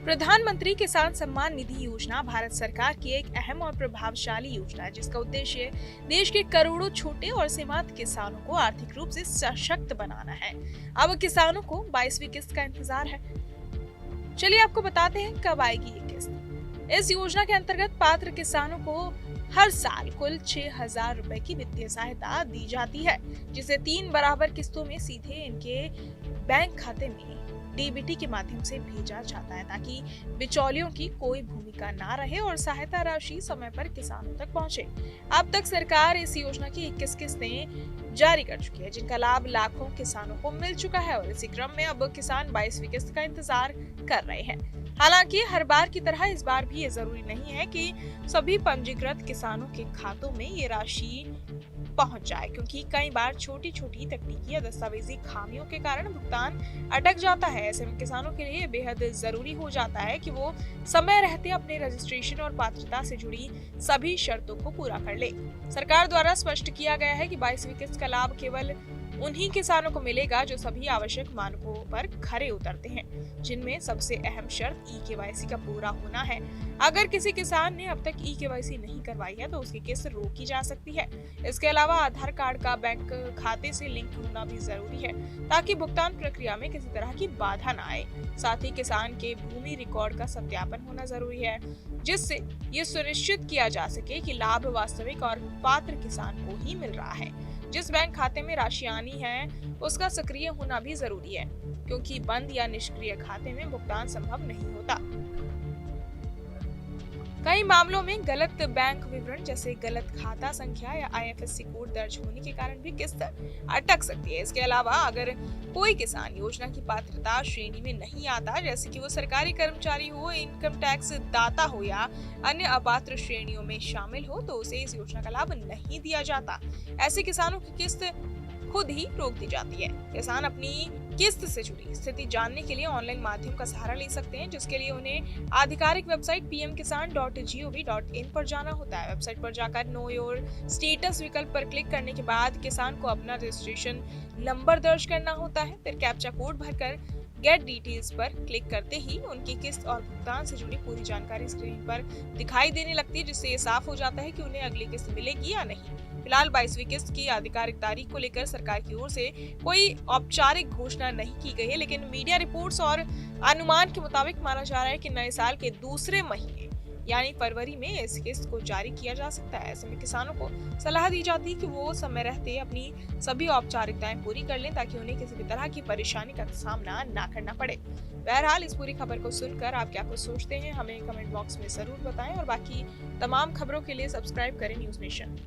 प्रधानमंत्री किसान सम्मान निधि योजना भारत सरकार की एक अहम और प्रभावशाली योजना है, जिसका उद्देश्य देश के करोड़ों छोटे और सीमांत किसानों को आर्थिक रूप से सशक्त बनाना है। अब किसानों को 22वीं किस्त का इंतजार है। चलिए आपको बताते हैं कब आएगी ये किस्त। इस योजना के अंतर्गत पात्र किसानों को हर साल कुल 6,000 रुपए की वित्तीय सहायता दी जाती है, जिसे 3 बराबर किस्तों में सीधे इनके बैंक खाते में डीबीटी के माध्यम से भेजा जाता है, ताकि बिचौलियों की कोई भूमिका ना रहे और सहायता राशि समय पर किसानों तक पहुंचे। अब तक सरकार इस योजना की 21 किस्तें जारी कर चुकी है, जिनका लाभ लाखों किसानों को मिल चुका है और इसी क्रम में अब किसान 22वीं किस्त का इंतजार कर रहे हैं। हालांकि हर बार की तरह इस बार भी ये जरूरी नहीं है कि सभी पंजीकृत किसानों के खातों में ये राशि पहुंच जाए, क्योंकि कई बार छोटी छोटी तकनीकी या दस्तावेजी खामियों के कारण भुगतान अटक जाता है। ऐसे में किसानों के लिए बेहद जरूरी हो जाता है कि वो समय रहते अपने रजिस्ट्रेशन और पात्रता से जुड़ी सभी शर्तों को पूरा कर ले। सरकार द्वारा स्पष्ट किया गया है कि 22वीं किस्त का लाभ केवल उन्हीं किसानों को मिलेगा जो सभी आवश्यक मानकों पर खरे उतरते हैं, जिनमें सबसे अहम शर्त ई-केवाईसी का पूरा होना है। अगर किसी किसान ने अब तक ई-केवाईसी नहीं करवाई है तो उसकी किस्त रोकी जा सकती है। इसके अलावा आधार कार्ड का बैंक खाते से लिंक होना भी जरूरी है, ताकि भुगतान प्रक्रिया में किसी तरह की बाधा न आए। साथ ही किसान के भूमि रिकॉर्ड का सत्यापन होना जरूरी है, जिससे ये सुनिश्चित किया जा सके कि लाभ वास्तविक और पात्र किसान को ही मिल रहा है। जिस बैंक खाते में राशि आनी है उसका सक्रिय होना भी जरूरी है, क्योंकि बंद या निष्क्रिय खाते में भुगतान संभव नहीं होता। कई मामलों में गलत बैंक विवरण जैसे गलत खाता संख्या या आईएफएससी कोड दर्ज होने के कारण भी किस्त अटक सकती है। इसके अलावा अगर कोई किसान योजना की पात्रता श्रेणी में नहीं आता, जैसे कि वो सरकारी कर्मचारी हो, इनकम टैक्स दाता हो या अन्य अपात्र श्रेणियों में शामिल हो, तो उसे इस योजना का लाभ नहीं दिया जाता। ऐसे किसानों की किस्त खुद ही रोक दी जाती है। किसान अपनी किस्त से जुड़ी स्थिति जानने के लिए ऑनलाइन माध्यम का सहारा ले सकते हैं, जिसके लिए उन्हें आधिकारिक वेबसाइट pmkisan.gov.in पर जाना होता है। वेबसाइट पर जाकर नो योर स्टेटस विकल्प पर क्लिक करने के बाद किसान को अपना रजिस्ट्रेशन नंबर दर्ज करना होता है। फिर कैप्चा कोड भरकर गेट डिटेल्स पर क्लिक करते ही उनकी किस्त और भुगतान से जुड़ी पूरी जानकारी स्क्रीन पर दिखाई देने लगती है, जिससे ये साफ हो जाता है कि उन्हें अगली किस्त मिलेगी या नहीं। फिलहाल 22वीं किस्त की आधिकारिक तारीख को लेकर सरकार की ओर से कोई औपचारिक घोषणा नहीं की गई है, लेकिन मीडिया रिपोर्ट्स और अनुमान के मुताबिक माना जा रहा है कि नए साल के दूसरे महीने यानी फरवरी में इस किस्त को जारी किया जा सकता है। ऐसे में किसानों को सलाह दी जाती है कि वो समय रहते अपनी सभी औपचारिकताएं पूरी कर लें, ताकि उन्हें किसी भी तरह की परेशानी का सामना ना करना पड़े। बहरहाल इस पूरी खबर को सुनकर आप क्या कुछ सोचते हैं, हमें कमेंट बॉक्स में जरूर बताएं और बाकी तमाम खबरों के लिए सब्सक्राइब करें न्यूज नेशन।